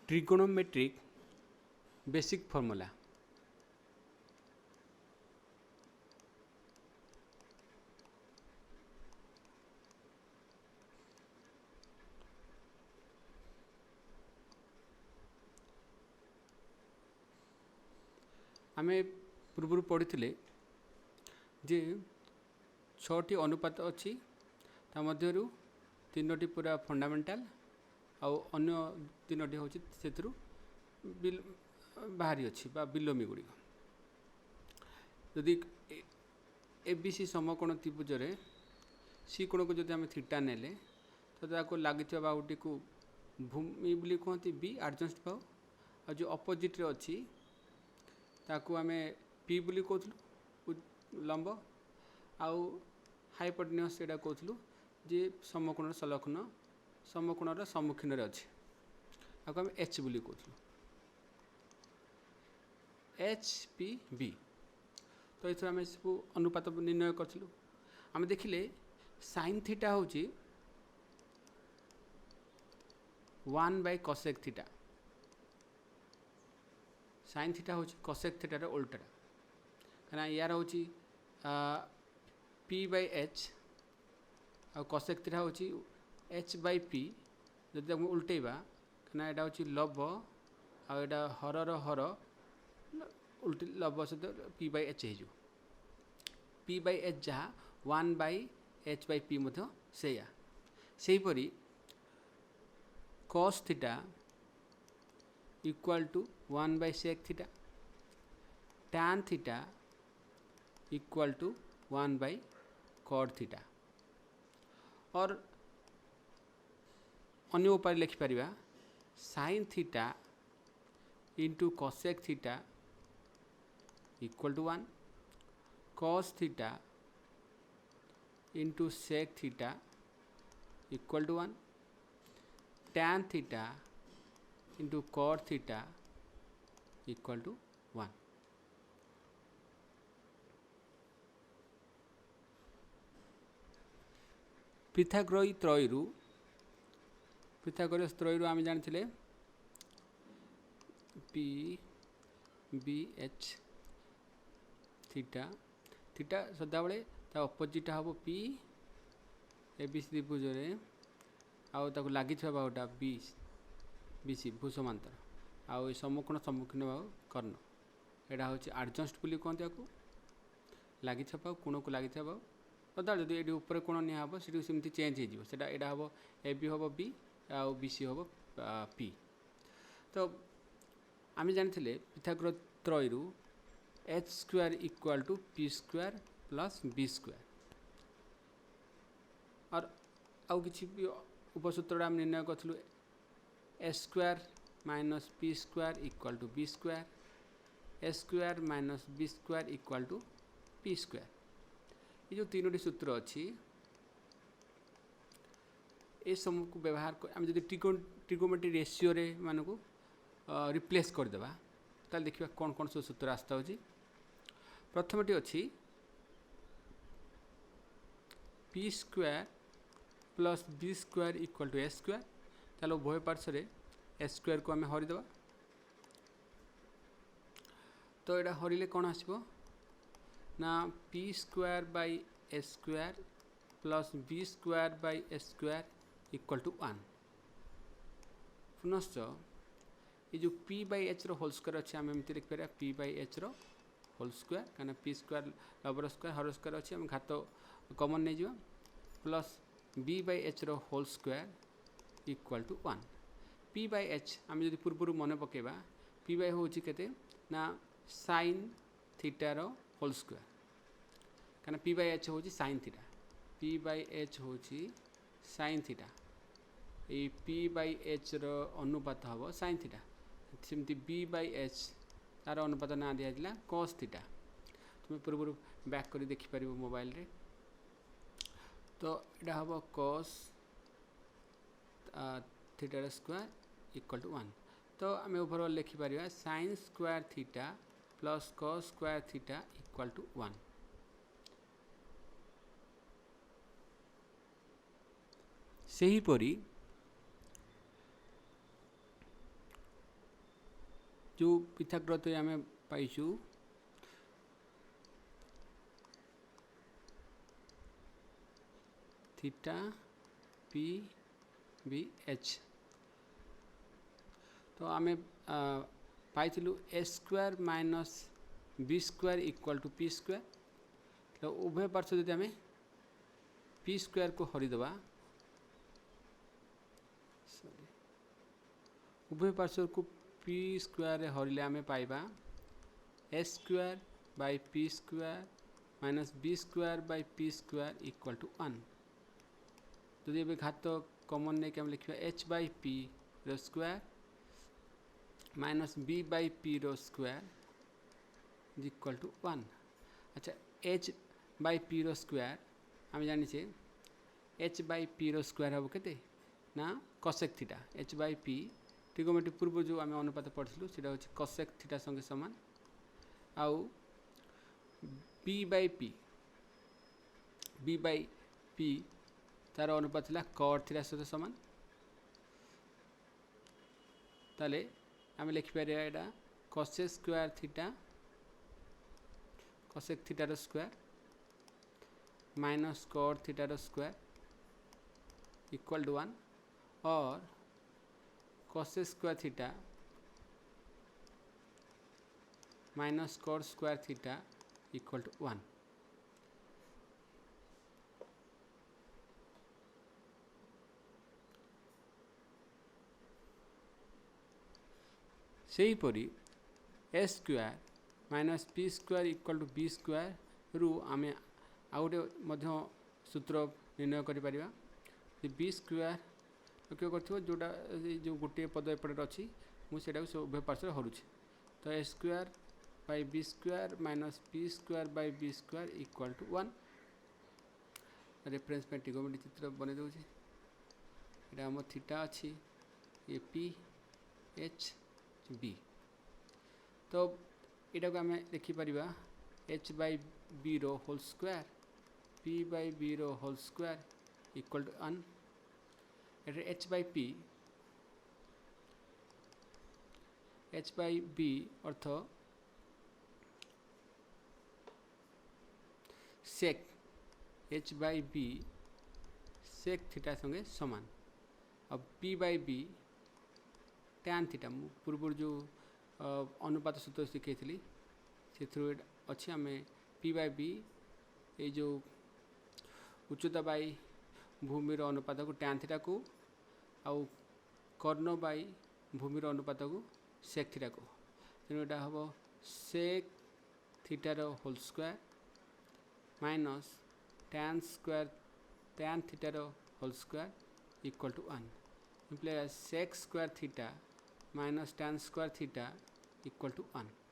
Trigonometric basic formula. आमे पूर्व पढ़ी जे 6टी अनुपात अच्छी ता मध्यरु 3टी पूरा फंडामेंटाल आउ अन्य 3टी हूँ से बाहरी अच्छी बा बिलोमी गुड़िक जदि एबीसी समकोण त्रिभुज सी कोण को जब आम थीटा नेले तो लगी बाहुटी को भूमि बोली कहते बी एडजस्ट बाहु और जो अपोजिट रे अच्छी ताकू आमे पी बोली कहूँ लंब आउ हाइपोटेन्यूस एटा कहूँ जे समकोण संलग्न समकोणर सम्मुखीन रे अच्छे आपको आम एच बोली कहूँ एच पी बी। तो ये आम सब अनुपात निर्णय करूँ आम देखिले साइन थीटा हूँ 1/cosec थीटा साइन थीटा हूँ cosec थीटार उल्टाटा कहीं यार हूँ p/h आ cosec थीटा हूँ h/p जदि उल्टेबा कहीं यहाँ हूँ लव आटा हरर हर उल्टी लव सहित p/h हो p/h जहाँ 1/h/p से हीपरी cos theta equal to 1/sec theta tan theta equal to 1/cot theta और अन्य उपाय लिखिपर sin theta into cosec theta equal to 1 cos theta into sec theta equal to 1 tan theta into cot theta equal to 1। Pythagoras त्रयी आम जानी p b h theta theta सदाबले opposite हम p a b c त्रिभुज आउ लगी बाहुटा B B C भूसमांतर आउ सम्मुखीन सम्मुखीन बाहु कर्ण यहाँ हूँ एडजस्ट बोली कहते आपको लगी बाहु कोण को लगी बाहु सदा जब ये ऊपर कोण निहब से सेमती चेंज हो यहाँ हम ए बी हम बी आउ बी सी हम पी। तो आम जानी पिथागोरस त्रयी h square equal to p square plus B square और आउ किसी उपसूत्र आम निर्णय करूँ s square minus p square equal to b square s square minus b square equal to p square ये जो 3टी सूत्र अच्छी ये सब को व्यवहार कर आम जब ट्रिगोमेट्री रेशियो रे मानक रिप्लेस करदेबा ताल देखिए कौन कौन सब सूत्र आस्ता हो प्रथमटी अच्छी P square plus B square equal to S square ताल उभय पार्श्व एस स्क्वायर को आम हरिदेवा तो यहाँ हरिले कौन आसो ना p square by s square plus B square by s square equal to 1 पुनश्च ये जो p by h whole square अच्छे आम एमती लिखिपर p by h whole square कहीं पी स्क्वायर लवर स्क्वायर हर स्क्वायर अच्छे आम घात कमन नहीं जा plus b by h whole square equal to 1 p by h आम जब पूर्व मन पकेबा पी बाय हूँ केते ना साइन थीटार होल स्क्वायर कहीं पी बाय एच हूँ sine theta P by H हूँ साइन थीटा ये पी बाय एच अनुपात हम साइन थीटा सेमती बी बाय एच तार अनुपात ना दिया कॉस थीटा तुम पूर्व बैक कर देखिपर मोबाइल रे तो यहाँ हम कॉस थीटार स्क्वायर इक्वल टू 1 तो आम ओभरऑल लिखिपर sine square theta plus cos square theta equal to 1। सेहीपरि जो पिथागोरस थ्योरी आम पाइछु थीटा पी बी एच तो आम पाइलु a square minus b square equal to p square तो उभय पार्श्व यदि आम पी स्क्वायर को हरिदबा उभय पार्श्व को पी स्क्वायर हरिले आम पाइबा a square by p square minus b square by p square equal to 1 जदि ए घात कॉमन नहीं आम लिखा एच बाय पी रो square minus b by p रो स्क्वायर इक्वल टू 1 अच्छा एच बाय पी रो स्क्वायर आम जानी एच बाय पी रो स्क्वायर हम के ना cosec theta h by p trigonometry पूर्व जो आम अनुपात पढ़ी से कसेक थीटा संगे सामान आउ बी बाय पी तार अनुपात था कट थीटा सहित सामान ताले आम लिखिपर यहाँ कसेक स्क्वायर थीटा कसेक थीटार स्क्वायर माइनस कट थीटार स्क्वायर इक्वल टू 1 और cosec square theta minus cot square theta equal to 1 सेहीपरि a square minus p square equal to b square रु आम आउ गोटे सूत्र निर्णय करिपरिबा बी स्क्वायर लक्ष्य कर जोटा जो गोटे पद एपटे अच्छी मुझे उभय पार्श्व हरुचे तो a square by b square minus p square by b square equal to 1 reference में ट्रिगोनोमेट्री चित्र बने दूसरी यहाँ आम थीटा अच्छी ये पी एच बी तो यहाँ को आम लिखिपर एच बाय बी रो whole square p by b रो whole square equal to 1 h by b अर्थ sec h by b sec theta संगे समान अब p by b tan theta मु पूर्व जो अनुपात सूत्र शिखी से अच्छी आम पी बाय बी ये जो उच्चता बाय भूमिर अनुपात को टैन थीटा को आउ कर्ण बाय भूमिर अनुपात को सेक थीटा को तेणु यहाँ हम सेक थीटार whole square minus tan square tan थीटार whole square equal to 1 implies sec square theta minus tan square theta equal to 1